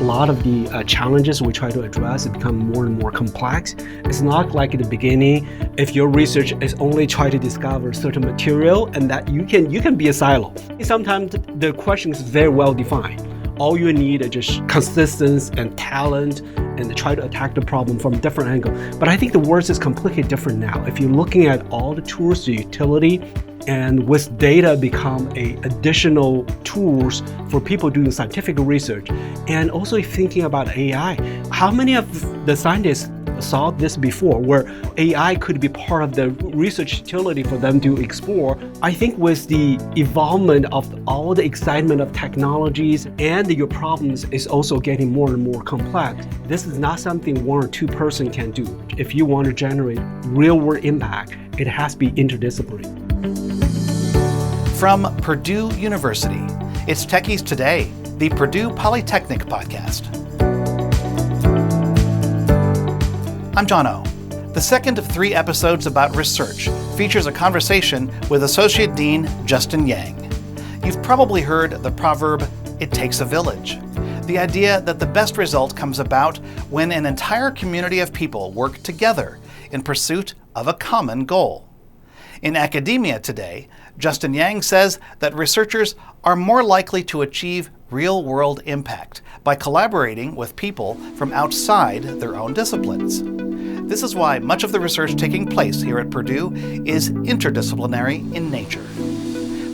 a lot of the challenges we try to address become more and more complex. It's not like at the beginning, if your research is only trying to discover certain material and that you can be a silo. Sometimes the question is very well defined. All you need is just consistency and talent and try to attack the problem from a different angle. But I think the world is completely different now. If you're looking at all the tools, the utility, and with data become additional tools for people doing scientific research, and also thinking about AI. How many of the scientists saw this before, where AI could be part of the research utility for them to explore? I think with the evolvement of all the excitement of technologies and your problems is also getting more and more complex. This is not something one or two person can do. If you want to generate real world impact, it has to be interdisciplinary. From Purdue University, it's Techies Today, the Purdue Polytechnic podcast. I'm John O. The second of 3 episodes about research features a conversation with Associate Dean Justin Yang. You've probably heard the proverb, "It takes a village." The idea that the best result comes about when an entire community of people work together in pursuit of a common goal. In academia today, Justin Yang says that researchers are more likely to achieve real-world impact by collaborating with people from outside their own disciplines. This is why much of the research taking place here at Purdue is interdisciplinary in nature.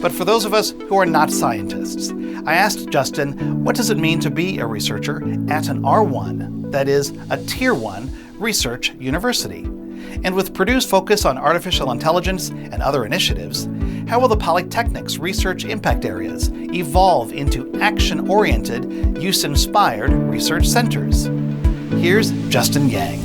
But for those of us who are not scientists, I asked Justin, what does it mean to be a researcher at an R1, that is, a Tier 1 research university? And with Purdue's focus on artificial intelligence and other initiatives, how will the Polytechnic's research impact areas evolve into action-oriented, use-inspired research centers? Here's Justin Yang.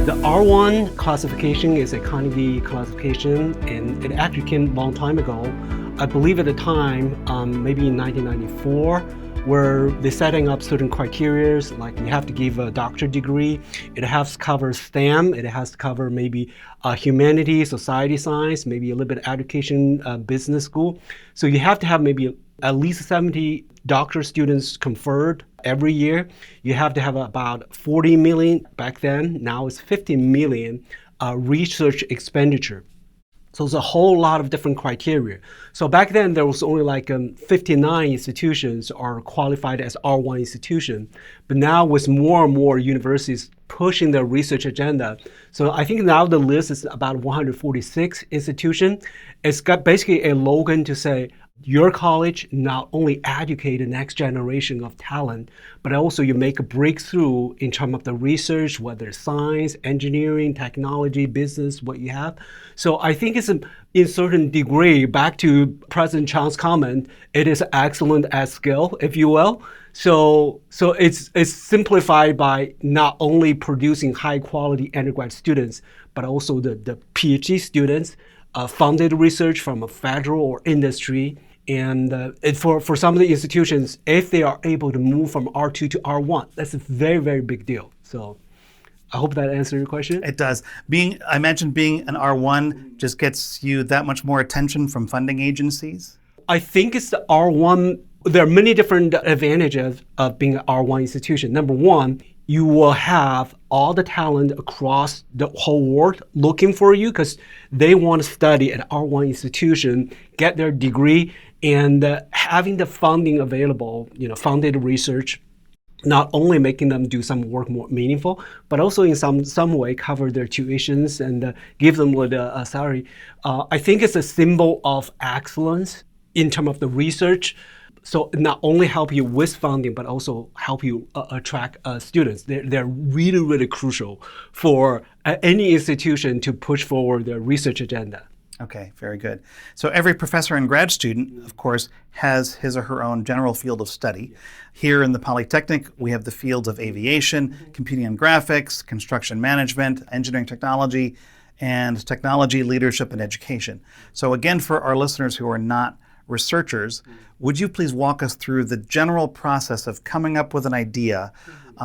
The R1 classification is a Carnegie classification, and it actually came a long time ago. I believe at the time, maybe in 1994, where they're setting up certain criteria, like you have to give a doctorate degree, it has to cover STEM, it has to cover maybe humanities, society science, maybe a little bit of education, business school. So you have to have maybe at least 70 doctoral students conferred every year. You have to have about 40 million back then, now it's 50 million research expenditure. So there's a whole lot of different criteria. So back then there was only like 59 institutions are qualified as R1 institution. But now with more and more universities pushing their research agenda, so I think now the list is about 146 institutions. It's got basically a slogan to say, your college not only educate the next generation of talent, but also you make a breakthrough in terms of the research, whether it's science, engineering, technology, business, what you have. So I think it's in certain degree, back to President Chang's comment, it is excellent at scale, if you will. So it's simplified by not only producing high quality undergrad students, but also the PhD students, funded research from a federal or industry. And for some of the institutions, if they are able to move from R2 to R1, that's a very, very big deal. So I hope that answers your question. It does. I mentioned being an R1 just gets you that much more attention from funding agencies? I think it's the R1. There are many different advantages of being an R1 institution. Number one, you will have all the talent across the whole world looking for you because they want to study at R1 institution, get their degree, and having the funding available, funded research, not only making them do some work more meaningful, but also in some way cover their tuitions and give them a salary. I think it's a symbol of excellence in terms of the research. So not only help you with funding, but also help you attract students. They're really, really crucial for any institution to push forward their research agenda. Okay, very good. So every professor and grad student, of course, has his or her own general field of study. Here in the Polytechnic, we have the fields of aviation, computing and graphics, construction management, engineering technology, and technology, leadership, and education. So again, for our listeners who are not researchers, would you please walk us through the general process of coming up with an idea,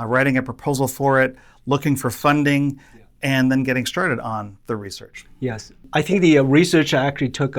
writing a proposal for it, looking for funding, and then getting started on the research. Yes. I think the research actually took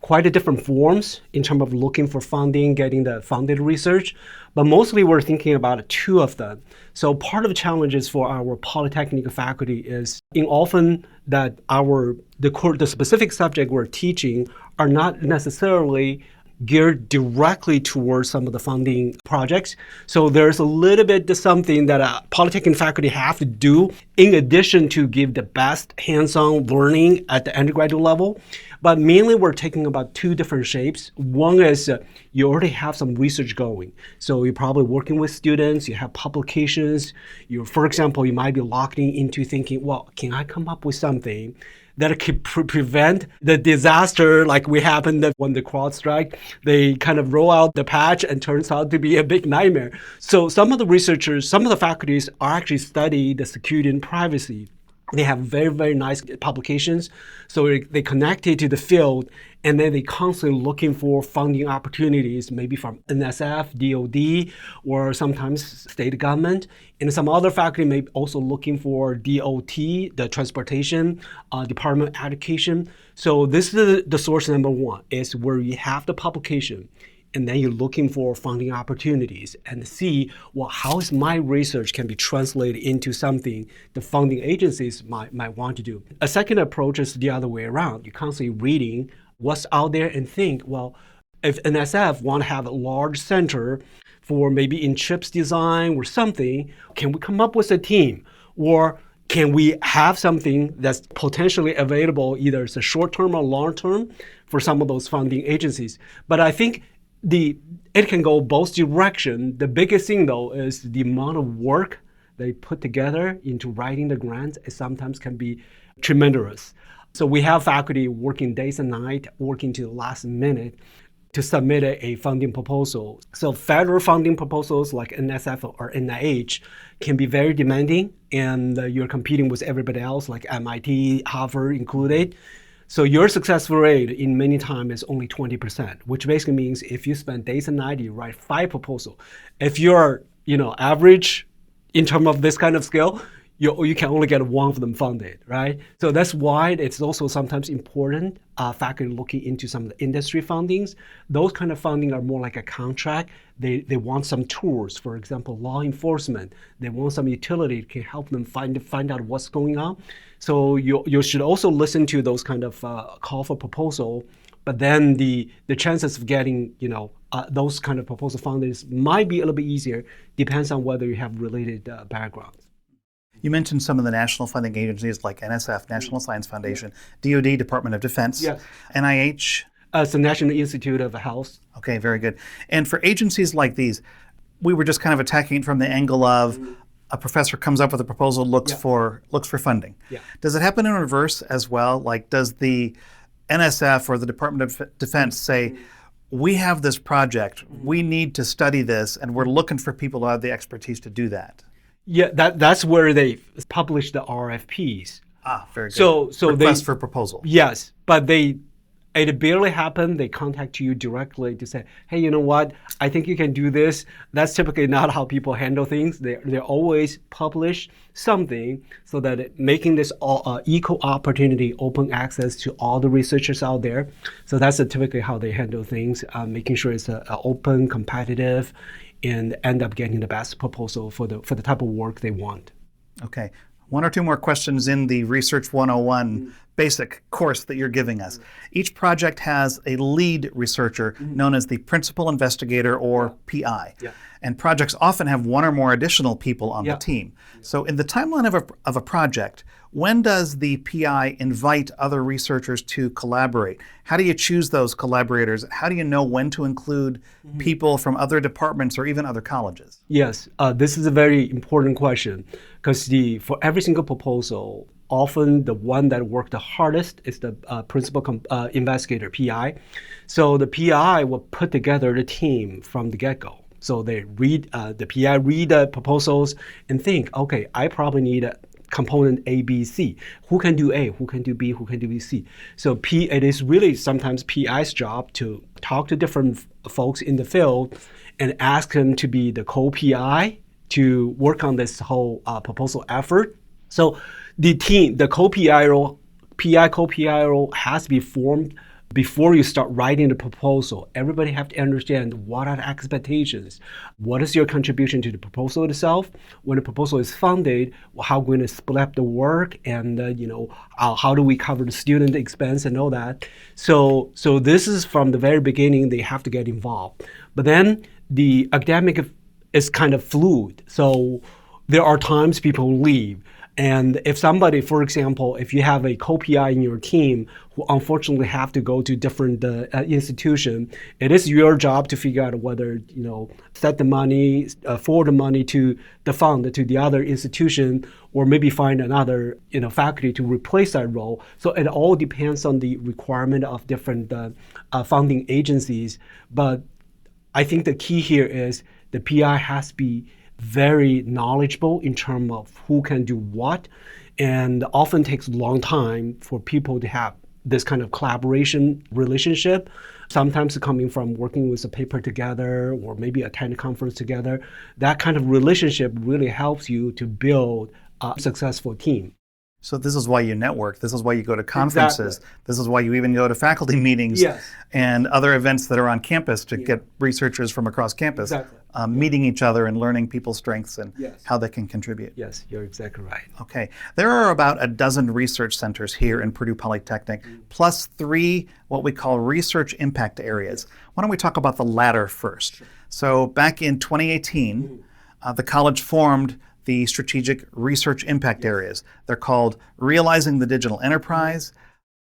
quite a different forms in terms of looking for funding, getting the funded research, but mostly we're thinking about two of them. So part of the challenges for our Polytechnic faculty is often that the specific subject we're teaching are not necessarily geared directly towards some of the funding projects. So there's a little bit of something that Polytechnic faculty have to do in addition to give the best hands-on learning at the undergraduate level. But mainly we're taking about two different shapes. One is you already have some research going. So you're probably working with students, you have publications. For example, you might be locked into thinking, well, can I come up with something that could prevent the disaster like we happened when the CrowdStrike, they kind of roll out the patch and turns out to be a big nightmare. So some of the researchers, some of the faculties are actually study the security and privacy. They have very, very nice publications. So they connected to the field, and then they constantly looking for funding opportunities, maybe from NSF, DOD, or sometimes state government. And some other faculty may be also looking for DOT, the Transportation Department of Education. So this is the source number one, is where you have the publication. And then you're looking for funding opportunities and see, well, how is my research can be translated into something the funding agencies might want to do. A second approach is the other way around. You're constantly reading what's out there and think, well, if NSF want to have a large center for maybe in chips design or something, can we come up with a team? Or can we have something that's potentially available, either it's a short-term or long-term for some of those funding agencies? But I think it can go both directions. The biggest thing, though, is the amount of work they put together into writing the grants. It sometimes can be tremendous. So we have faculty working days and nights, working to the last minute to submit a funding proposal. So federal funding proposals like NSF or NIH can be very demanding, and you're competing with everybody else, like MIT, Harvard included. So your success rate in many times is only 20%, which basically means if you spend days and nights, you write 5 proposals. If you're average in terms of this kind of skill, you can only get one of them funded, right? So that's why it's also sometimes important faculty looking into some of the industry fundings. Those kind of funding are more like a contract. They want some tools, for example, law enforcement. They want some utility that can help them find out what's going on. So you should also listen to those kind of call for proposal. But then the chances of getting those kind of proposal funders might be a little bit easier. Depends on whether you have related backgrounds. You mentioned some of the national funding agencies like NSF, National Science Foundation, DOD, Department of Defense, yes. NIH. It's the National Institute of Health. Okay, very good. And for agencies like these, we were just kind of attacking it from the angle of a professor comes up with a proposal, looks for funding. Yeah. Does it happen in reverse as well? Like, does the NSF or the Department of Defense say, we have this project, we need to study this, and we're looking for people who have the expertise to do that? Yeah, that's where they publish the RFPs. Ah, very good. So request for proposal. Yes, but it barely happened. They contact you directly to say, hey, you know what? I think you can do this. That's typically not how people handle things. They always publish something so that making this equal opportunity, open access to all the researchers out there. So that's typically how they handle things, making sure it's open, competitive, and end up getting the best proposal for the type of work they want. Okay. 1 or 2 more questions in the Research 101 basic course that you're giving us. Each project has a lead researcher known as the principal investigator or PI. Yeah. And projects often have 1 or more additional people on the team. So in the timeline of a project, when does the PI invite other researchers to collaborate? How do you choose those collaborators? How do you know when to include people from other departments or even other colleges? Yes, this is a very important question because for every single proposal, often the one that worked the hardest is the principal investigator, PI. So the PI will put together the team from the get-go. So they read, the PI read the proposals and think, okay, I probably need a component A, B, C. Who can do A? Who can do B? Who can do C? So it is really sometimes PI's job to talk to different folks in the field and ask them to be the co-PI to work on this whole proposal effort. So the team, the co-PI role, PI co-PI role has to be formed before you start writing the proposal. Everybody have to understand what are the expectations. What is your contribution to the proposal itself? When the proposal is funded, how we're going to split up the work, and how do we cover the student expense and all that. So this is from the very beginning. They have to get involved. But then the academic is kind of fluid. So there are times people leave. And if somebody, for example, if you have a co-PI in your team who unfortunately have to go to different institution, it is your job to figure out whether, set the money, forward the money to the fund to the other institution, or maybe find another, faculty to replace that role. So it all depends on the requirement of different funding agencies. But I think the key here is the PI has to be very knowledgeable in terms of who can do what, and often takes a long time for people to have this kind of collaboration relationship. Sometimes coming from working with a paper together or maybe attend a conference together, that kind of relationship really helps you to build a successful team. So this is why you network. This is why you go to conferences. Exactly. This is why you even go to faculty meetings and other events that are on campus to get researchers from across campus meeting each other and learning people's strengths and how they can contribute. Yes, you're exactly right. Okay. There are about a dozen research centers here in Purdue Polytechnic, plus 3 what we call research impact areas. Why don't we talk about the latter first? So back in 2018, the college formed the strategic research impact areas. They're called Realizing the Digital Enterprise,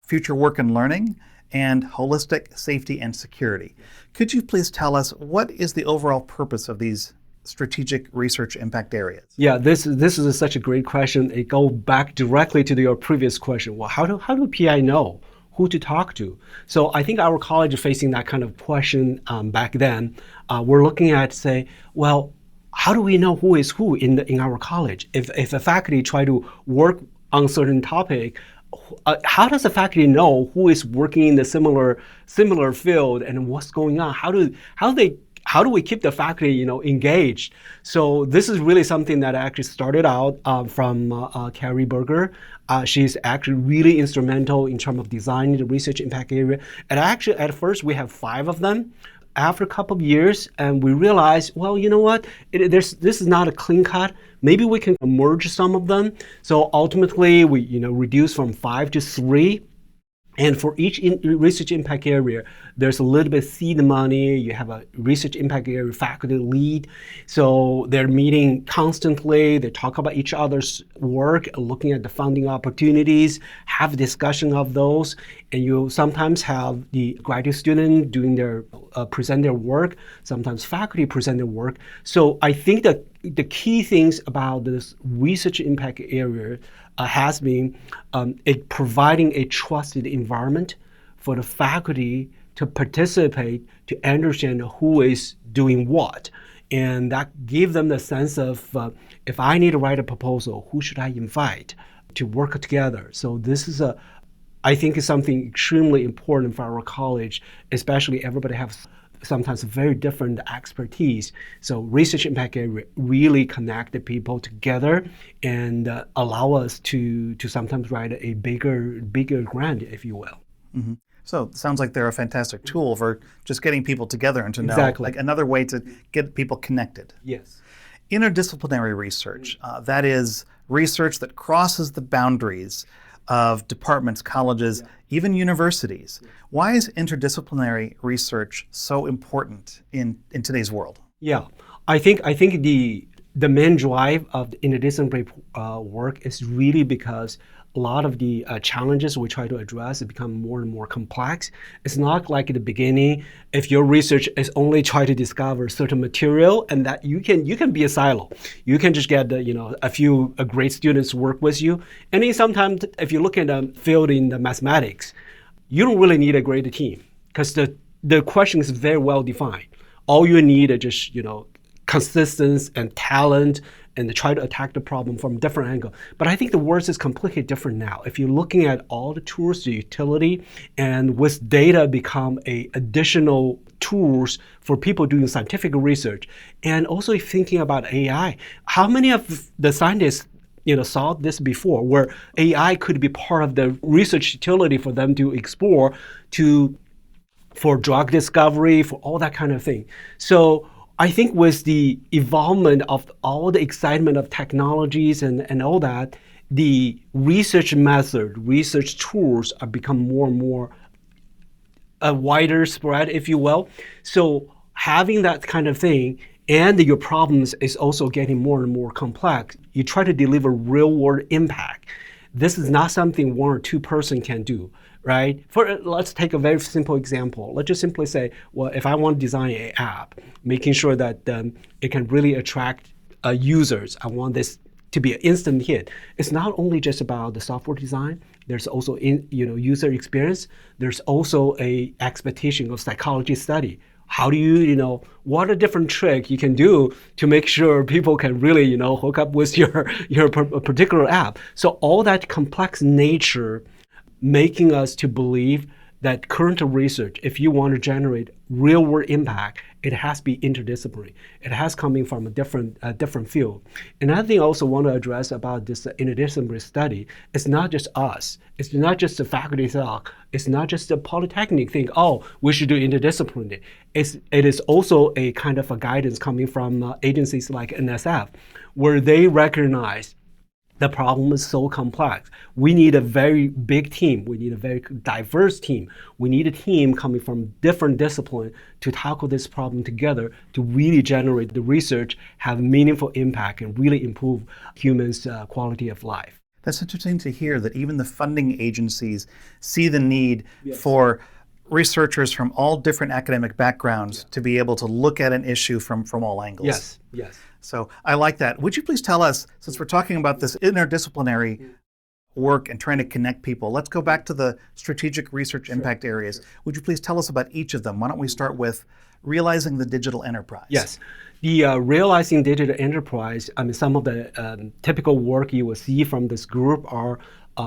Future Work and Learning, and Holistic Safety and Security. Could you please tell us what is the overall purpose of these strategic research impact areas? Yeah, this is such a great question. It goes back directly to your previous question. Well, how do PI know who to talk to? So I think our college is facing that kind of question back then. We're looking at, say, well, how do we know who is who in our college? If a faculty try to work on a certain topic, how does the faculty know who is working in the similar field and what's going on? How do we keep the faculty engaged? So this is really something that actually started out from Carrie Berger. She's actually really instrumental in terms of designing the research impact area. And actually, at first, we have 5 of them. After a couple of years, and we realized, well, you know what? This is not a clean cut. Maybe we can merge some of them. So ultimately, we reduce from 5 to 3. And for each research impact area, there's a little bit seed money. You have a research impact area faculty lead. So they're meeting constantly. They talk about each other's work, looking at the funding opportunities, have a discussion of those. And you sometimes have the graduate student doing present their work. Sometimes faculty present their work. So I think that the key things about this research impact area has been it providing a trusted environment for the faculty to participate, to understand who is doing what. And that gives them the sense of, if I need to write a proposal, who should I invite to work together? So this is I think is something extremely important for our college, especially everybody has sometimes very different expertise. So research impact area really connect the people together and allow us to sometimes write a bigger grant, if you will. Mm-hmm. So it sounds like they're a fantastic tool for just getting people together and to know, like another way to get people connected. Yes. Interdisciplinary research, that is research that crosses the boundaries of departments, colleges, even universities. Why is interdisciplinary research so important in today's world? Yeah, I think the main drive of the interdisciplinary work is really because a lot of the challenges we try to address have become more and more complex. It's not like at the beginning, if your research is only try to discover certain material and that you can be a silo. You can just get a few great students to work with you. And then sometimes if you look at the field in the mathematics, you don't really need a great team because the question is very well defined. All you need is just consistency and talent and to try to attack the problem from a different angle. But I think the world is completely different now. If you're looking at all the tools, the utility, and with data become a additional tools for people doing scientific research, and also thinking about AI, how many of the scientists saw this before, where AI could be part of the research utility for them to explore for drug discovery, for all that kind of thing. So I think with the evolvement of all the excitement of technologies and all that, the research method, research tools are become more and more a wider spread, if you will. So having that kind of thing and your problems is also getting more and more complex. You try to deliver real world impact. This is not something one or two person can do, right? Let's take a very simple example. Let's just simply say, well, if I want to design an app, making sure that it can really attract users, I want this to be an instant hit. It's not only just about the software design. There's also user experience. There's also a expectation of psychology study. How do you, what a different trick you can do to make sure people can really, hook up with your particular app. So all that complex nature making us to believe that current research, if you want to generate real world impact, it has to be interdisciplinary. It has coming from a different field. Another thing I also want to address about this interdisciplinary study, it's not just us. It's not just the faculty talk. It's not just the polytechnic think, oh, we should do interdisciplinary. It is also a kind of a guidance coming from agencies like NSF, where they recognize the problem is so complex. We need a very big team. We need a very diverse team. We need a team coming from different disciplines to tackle this problem together to really generate the research, have meaningful impact, and really improve humans' quality of life. That's interesting to hear that even the funding agencies see the need for researchers from all different academic backgrounds to be able to look at an issue from all angles. Yes. So I like that. Would you please tell us, since we're talking about this interdisciplinary work and trying to connect people, let's go back to the strategic research impact areas. Would you please tell us about each of them? Why don't we start with realizing the digital enterprise? Yes. The realizing digital enterprise, some of the typical work you will see from this group are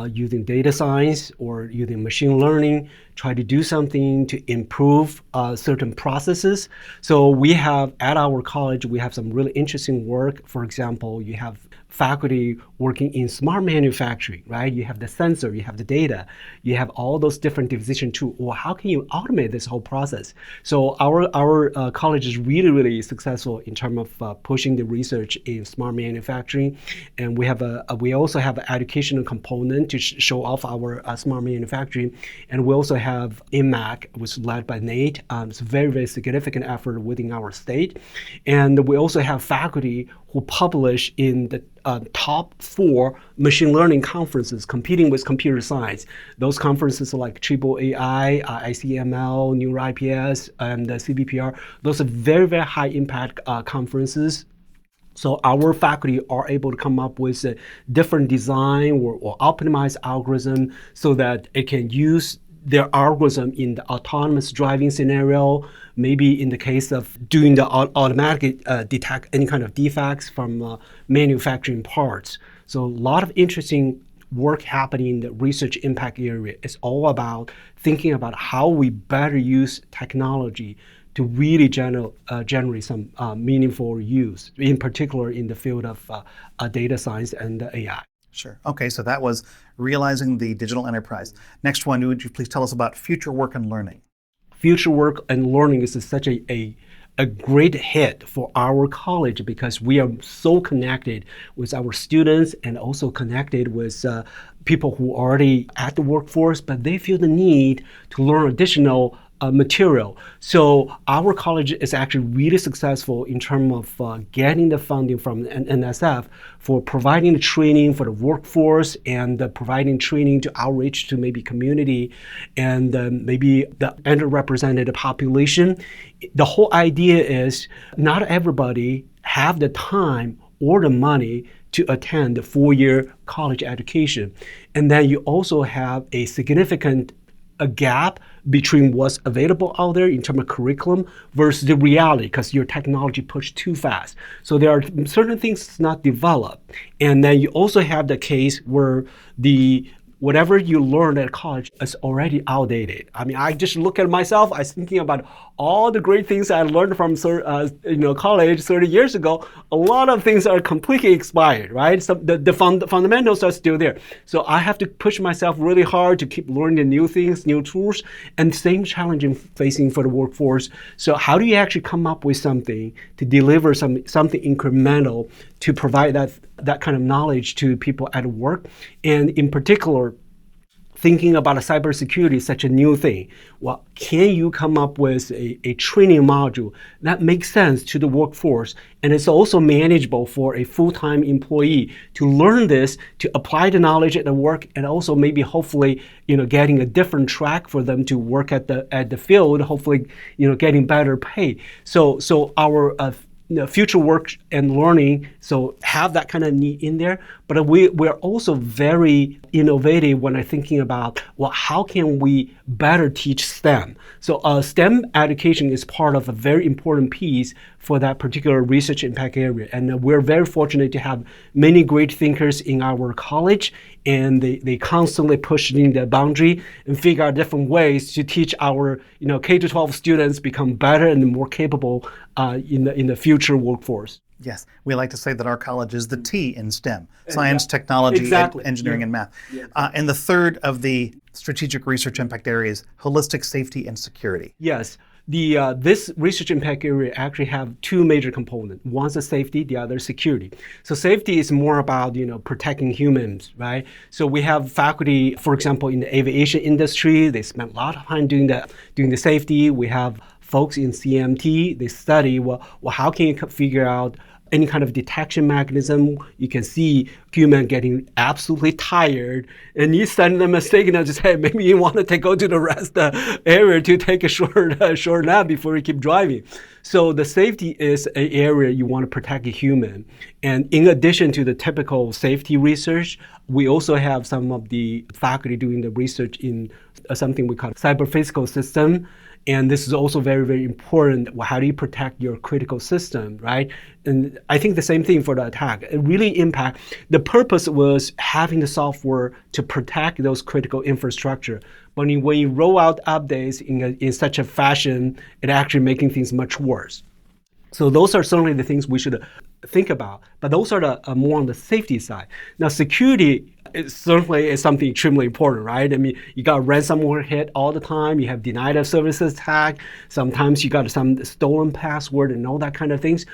using data science or using machine learning, try to do something to improve certain processes. So we have, at our college, we have some really interesting work. For example, you have faculty working in smart manufacturing, right? You have the sensor, you have the data, you have all those different decision tools. Well, how can you automate this whole process? So our college is really, really successful in terms of pushing the research in smart manufacturing. And we also have an educational component to show off our smart manufacturing. And we also have IMAC, which is led by Nate. It's a very, very significant effort within our state. And we also have faculty who publish in the top 4 machine learning conferences competing with computer science. Those conferences are like AAAI, ICML, NeurIPS, and CBPR. Those are very, very high impact conferences. So our faculty are able to come up with a different design or optimized algorithm so that it can use their algorithm in the autonomous driving scenario, maybe in the case of doing the automatic detect any kind of defects from manufacturing parts. So a lot of interesting work happening in the research impact area. It's all about thinking about how we better use technology to really generate some meaningful use, in particular in the field of data science and AI. Sure. Okay, so that was realizing the digital enterprise. Next one, would you please tell us about future work and learning? Future work and learning is such a great hit for our college because we are so connected with our students and also connected with people who are already at the workforce, but they feel the need to learn additional material. So our college is actually really successful in terms of getting the funding from NSF for providing the training for the workforce and providing training to outreach to maybe community and maybe the underrepresented population. The whole idea is not everybody have the time or the money to attend the 4-year college education. And then you also have a significant gap between what's available out there in terms of curriculum versus the reality because your technology pushed too fast. So there are certain things not developed. And then you also have the case where the whatever you learned at college is already outdated. I mean, I just look at myself, I was thinking about all the great things I learned from college 30 years ago. A lot of things are completely expired, right? So the fundamentals are still there. So I have to push myself really hard to keep learning new things, new tools, and same challenge in facing for the workforce. So how do you actually come up with something to deliver something incremental to provide that kind of knowledge to people at work? And in particular, thinking about cybersecurity is such a new thing. Well, can you come up with a training module that makes sense to the workforce and it's also manageable for a full-time employee to learn this, to apply the knowledge at the work, and also maybe hopefully getting a different track for them to work at the field, hopefully getting better pay. So our future work and learning, so have that kind of need in there. But we're also very innovative when I'm thinking about, well, how can we better teach STEM? So STEM education is part of a very important piece for that particular research impact area. And we're very fortunate to have many great thinkers in our college, and they constantly pushing the boundary and figure out different ways to teach our K-12 students become better and more capable in the future workforce. Yes, we like to say that our college is the T in STEM, science, technology, exactly. Engineering, and math. Yeah. And the third of the strategic research impact areas, holistic safety and security. Yes. This research impact area actually have two major components. One's the safety, the other security. So safety is more about protecting humans, right? So we have faculty, for example, in the aviation industry, they spend a lot of time doing the safety. We have folks in CMT, they study, well, how can you figure out any kind of detection mechanism? You can see human getting absolutely tired, and you send them a signal and just, hey, maybe you want to go to the rest area to take a short nap before you keep driving. So the safety is an area you want to protect a human. And in addition to the typical safety research, we also have some of the faculty doing the research in something we call cyber physical system. And this is also very, very important. How do you protect your critical system, right? And I think the same thing for the attack. It really impact. The purpose was having the software to protect those critical infrastructure. But when you roll out updates in such a fashion, it actually making things much worse. So those are certainly the things we should think about. But those are the more on the safety side. Now, security certainly is something extremely important, right? I mean, you got ransomware hit all the time. You have denied of services attack. Sometimes you got some stolen password and all that kind of things.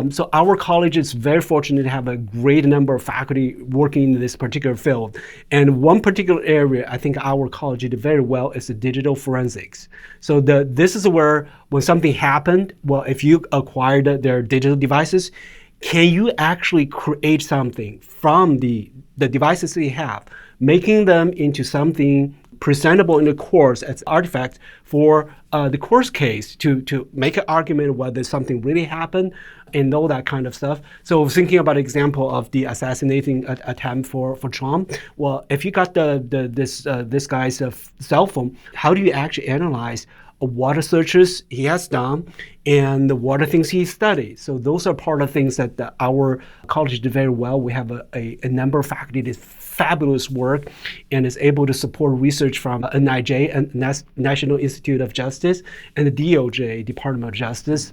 So our college is very fortunate to have a great number of faculty working in this particular field. And one particular area I think our college did very well is the digital forensics. So this is where when something happened, well, if you acquired their digital devices, can you actually create something from the devices they have, making them into something presentable in the course as artifacts for the course case to make an argument whether something really happened and all that kind of stuff. So thinking about example of the assassinating attempt for Trump, well, if you got this guy's cell phone, how do you actually analyze what the searches he has done and what are things he studied? So those are part of things that our college did very well. We have a number of faculty that fabulous work and is able to support research from NIJ, and National Institute of Justice, and the DOJ, Department of Justice.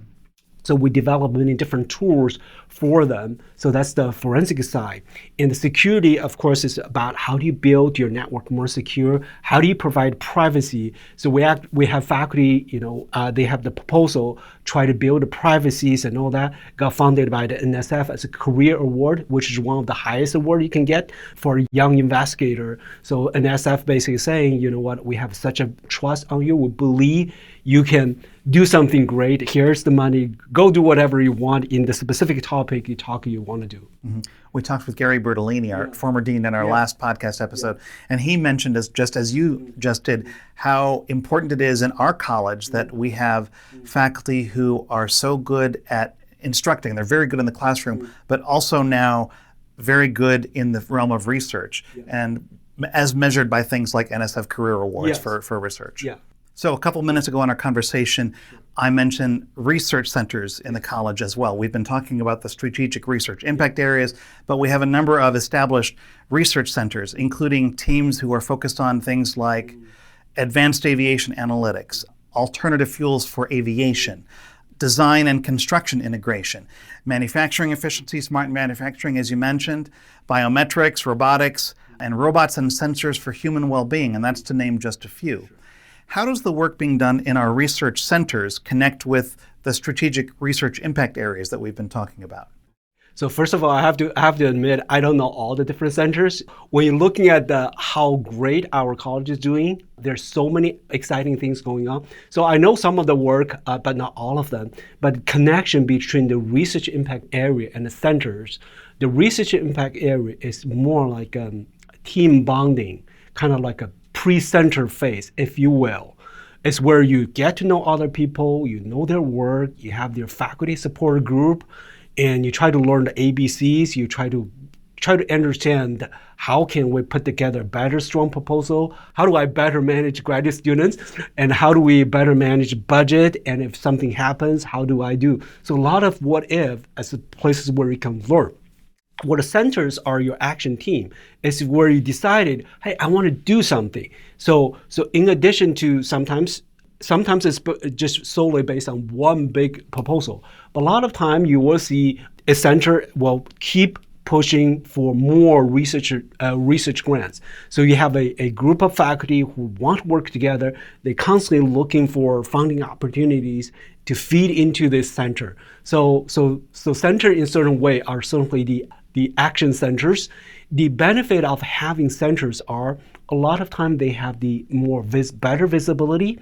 So we develop many different tools for them. So that's the forensic side. And the security, of course, is about how do you build your network more secure? How do you provide privacy? So we have faculty, they have the proposal, try to build the privacies and all that, got funded by the NSF as a career award, which is one of the highest award you can get for a young investigator. So NSF basically saying, you know what, we have such a trust on you. We believe you can do something great. Here's the money. Go do whatever you want in the specific topic you want to do. Mm-hmm. We talked with Gary Bertolini, our former dean, in our last podcast episode, and he mentioned, just as you just did, how important it is in our college that we have faculty who are so good at instructing. They're very good in the classroom, but also now very good in the realm of research, and as measured by things like NSF Career Awards for research. Yeah. So a couple minutes ago in our conversation, I mentioned research centers in the college as well. We've been talking about the strategic research impact areas, but we have a number of established research centers, including teams who are focused on things like advanced aviation analytics, alternative fuels for aviation, design and construction integration, manufacturing efficiency, smart manufacturing, as you mentioned, biometrics, robotics, and robots and sensors for human well-being, and that's to name just a few. How does the work being done in our research centers connect with the strategic research impact areas that we've been talking about? So first of all, I have to admit, I don't know all the different centers. When you're looking at how great our college is doing, there's so many exciting things going on. So I know some of the work, but not all of them. But connection between the research impact area and the centers, the research impact area is more like team bonding, kind of like a pre-center phase, if you will. It's where you get to know other people, you know their work, you have their faculty support group, and you try to learn the ABCs, you try to understand how can we put together a better, strong proposal, how do I better manage graduate students, and how do we better manage budget, and if something happens, how do I do? So a lot of what if as the places where you can learn. What the centers are your action team. It's where you decided, hey, I want to do something. So in addition to sometimes it's just solely based on one big proposal. But a lot of time you will see a center will keep pushing for more research grants. So you have a group of faculty who want to work together. They're constantly looking for funding opportunities to feed into this center. So center in certain way are certainly the action centers. The benefit of having centers are a lot of time they have the better visibility,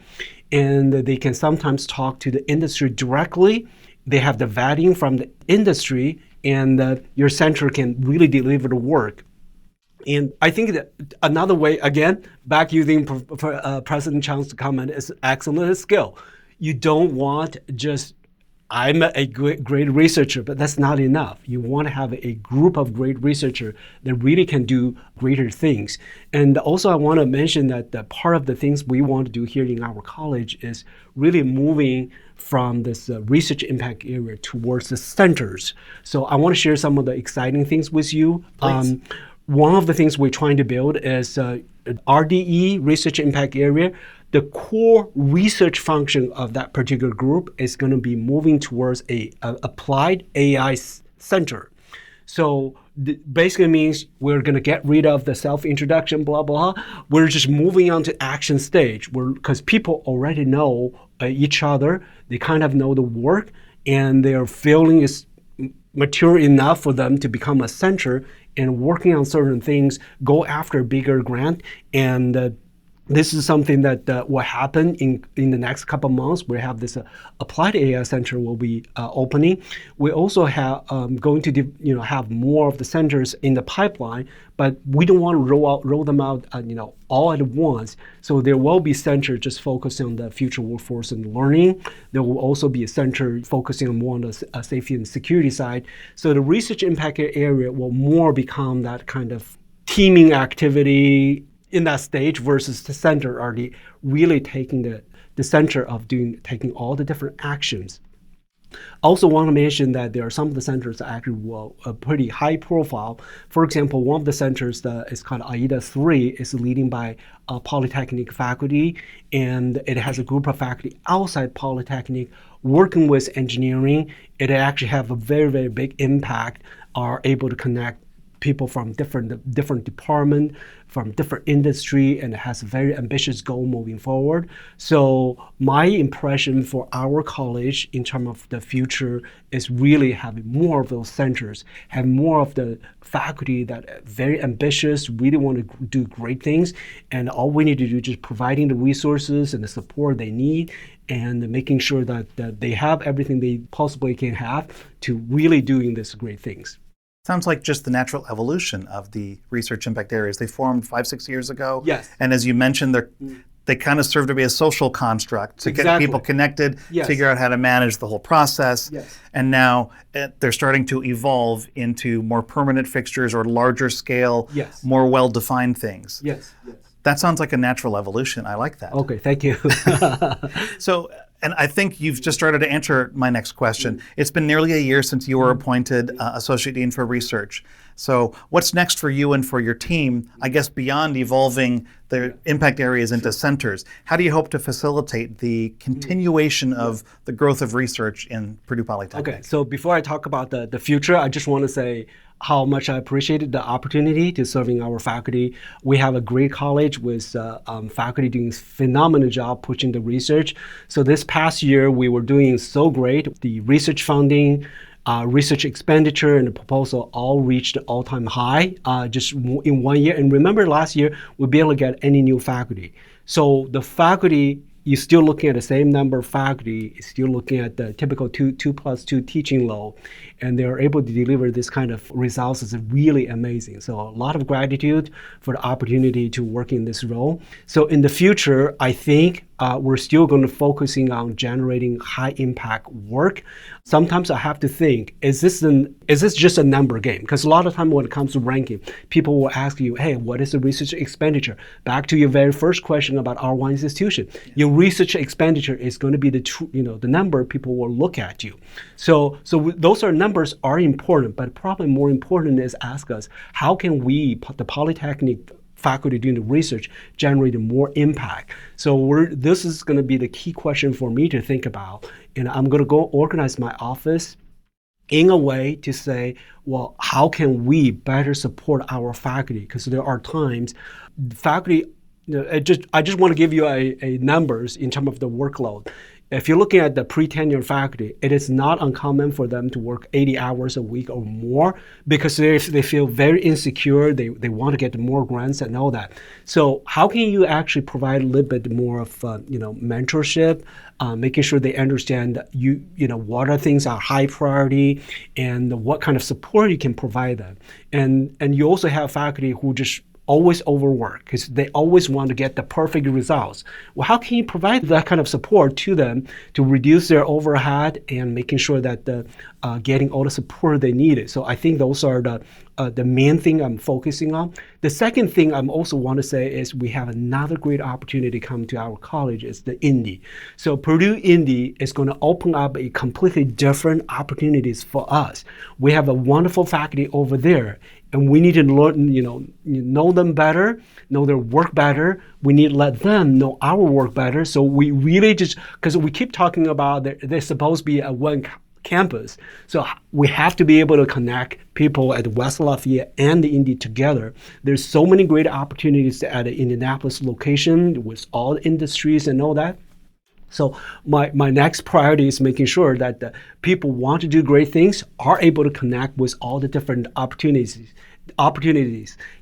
and they can sometimes talk to the industry directly. They have the vetting from the industry, and your center can really deliver the work. And I think that another way, again, back using President Chang's comment, is excellent skill. You don't want just I'm a great researcher, but that's not enough. You want to have a group of great researchers that really can do greater things. And also I want to mention that part of the things we want to do here in our college is really moving from this research impact area towards the centers. So I want to share some of the exciting things with you. One of the things we're trying to build is RDE, research impact area. The core research function of that particular group is going to be moving towards a applied AI center. So basically means we're going to get rid of the self-introduction, blah, blah. We're just moving on to action stage because people already know each other. They kind of know the work, and their feeling is mature enough for them to become a center and working on certain things, go after a bigger grant. And this is something that will happen in the next couple of months. We have this applied AI center will be opening. We also have going to have more of the centers in the pipeline, but we don't want to roll them out all at once. So there will be centers just focusing on the future workforce and learning. There will also be a center focusing on more on the safety and security side. So the research impact area will more become that kind of teaming activity in that stage versus the center are really taking the center of taking all the different actions. I also want to mention that there are some of the centers that actually were pretty high profile. For example, one of the centers that is called AIDA 3 is leading by Polytechnic faculty, and it has a group of faculty outside Polytechnic working with engineering. It actually have a very, very big impact, are able to connect people from different department, from different industry, and it has a very ambitious goal moving forward. So my impression for our college in terms of the future is really having more of those centers, have more of the faculty that are very ambitious, really want to do great things, and all we need to do is just providing the resources and the support they need, and making sure that they have everything they possibly can have to really doing these great things. Sounds like just the natural evolution of the research impact areas. They formed 5-6 years ago. Yes. And as you mentioned, they kind of serve to be a social construct to get people connected, figure out how to manage the whole process. Yes. And now they're starting to evolve into more permanent fixtures or larger scale, more well-defined things. Yes. That sounds like a natural evolution. I like that. Okay, thank you. So, and I think you've just started to answer my next question. It's been nearly a year since you were appointed Associate Dean for Research. So what's next for you and for your team, I guess beyond evolving the impact areas into centers? How do you hope to facilitate the continuation of the growth of research in Purdue Polytechnic? Okay, so before I talk about the future, I just want to say how much I appreciated the opportunity to serving our faculty. We have a great college with faculty doing a phenomenal job pushing the research. So this past year, we were doing so great. The research funding, research expenditure, and the proposal all reached all-time high just in 1 year. And remember last year, we barely get any new faculty. So the faculty, you're still looking at the same number of faculty, you're still looking at the typical 2+2 teaching load, and they're able to deliver this kind of results is really amazing. So a lot of gratitude for the opportunity to work in this role. So in the future, I think we're still going to focusing on generating high impact work. Sometimes I have to think, is this just a number game? Because a lot of time when it comes to ranking, people will ask you, hey, what is the research expenditure? Back to your very first question about our one institution. Your research expenditure is going to be the number people will look at you. So those numbers are important, but probably more important is ask us, how can we, the Polytechnic faculty doing the research, generate more impact? So this is going to be the key question for me to think about. And I'm going to go organize my office in a way to say, well, how can we better support our faculty? Because there are times faculty, I just want to give you a numbers in terms of the workload. If you're looking at the pre-tenure faculty, it is not uncommon for them to work 80 hours a week or more because they feel very insecure. They want to get more grants and all that. So how can you actually provide a little bit more of mentorship, making sure they understand what are things are high priority and what kind of support you can provide them. And you also have faculty who just always overwork because they always want to get the perfect results. Well, how can you provide that kind of support to them to reduce their overhead and making sure that getting all the support they needed? So I think those are the main thing I'm focusing on. The second thing I'm also want to say is we have another great opportunity come to our college is the Indy. So Purdue Indy is going to open up a completely different opportunities for us. We have a wonderful faculty over there, and we need to learn, know them better, know their work better. We need to let them know our work better. So we really because we keep talking about they're supposed to be a one campus. So we have to be able to connect people at West Lafayette and the Indy together. There's so many great opportunities at the Indianapolis location with all the industries and all that. So my next priority is making sure that the people want to do great things are able to connect with all the different opportunities,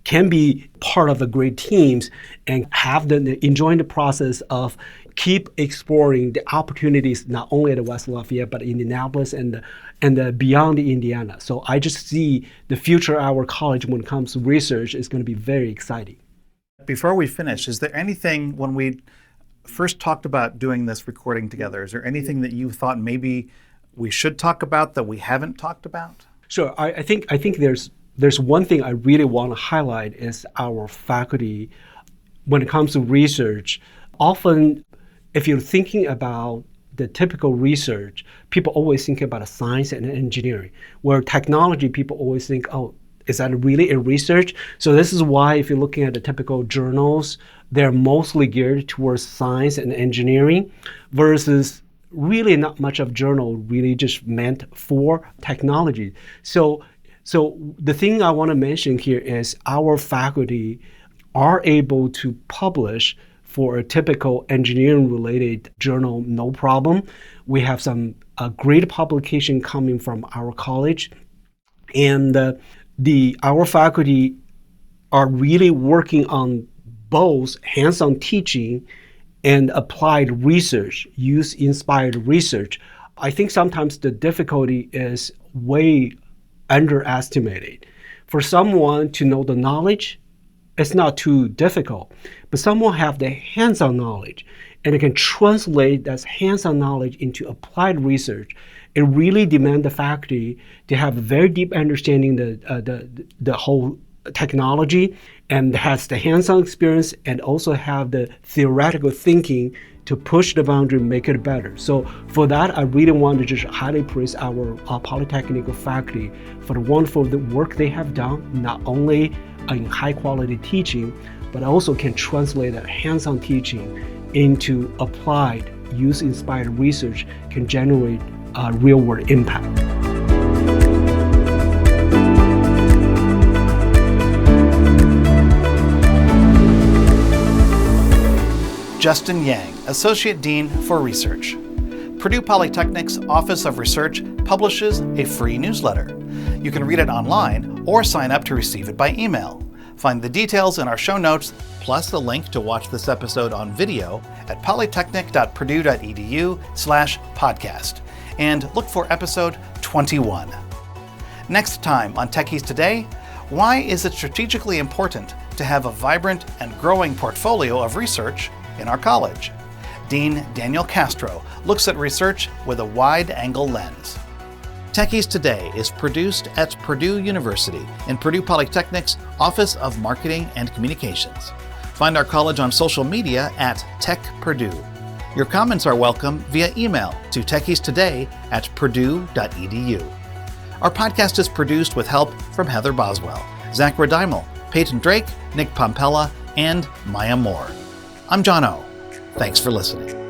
can be part of the great teams and have enjoying the process of keep exploring the opportunities not only at West Lafayette but Indianapolis and beyond Indiana. So I just see the future of our college when it comes to research is going to be very exciting. Before we finish, is there anything when we first talked about doing this recording together, is there anything that you thought maybe we should talk about that we haven't talked about? Sure. I think there's one thing I really want to highlight is our faculty. When it comes to research, often if you're thinking about the typical research, people always think about science and engineering, where technology, people always think, oh, is that really a research? So this is why if you're looking at the typical journals, they're mostly geared towards science and engineering versus really not much of journal really just meant for technology. So the thing I want to mention here is our faculty are able to publish for a typical engineering-related journal, no problem. We have some great publication coming from our college, and our faculty are really working on both hands-on teaching and applied research, use-inspired research. I think sometimes the difficulty is way underestimated. For someone to know the knowledge, it's not too difficult, but someone have the hands-on knowledge and it can translate that hands-on knowledge into applied research. It really demands the faculty to have a very deep understanding the whole technology and has the hands-on experience and also have the theoretical thinking to push the boundary and make it better. So for that, I really want to just highly praise our Polytechnic faculty for the wonderful work they have done, not only in high quality teaching, but also can translate that hands-on teaching into applied, use-inspired research can generate real-world impact. Justin Yang, Associate Dean for Research. Purdue Polytechnic's Office of Research publishes a free newsletter. You can read it online or sign up to receive it by email. Find the details in our show notes, plus the link to watch this episode on video at polytechnic.purdue.edu/podcast. And look for episode 21. Next time on Techies Today, why is it strategically important to have a vibrant and growing portfolio of research in our college? Dean Daniel Castro looks at research with a wide-angle lens. Techies Today is produced at Purdue University in Purdue Polytechnic's Office of Marketing and Communications. Find our college on social media at Tech Purdue. Your comments are welcome via email to techiestoday@purdue.edu. Our podcast is produced with help from Heather Boswell, Zach Redimal, Peyton Drake, Nick Pompella, and Maya Moore. I'm John O. Thanks for listening.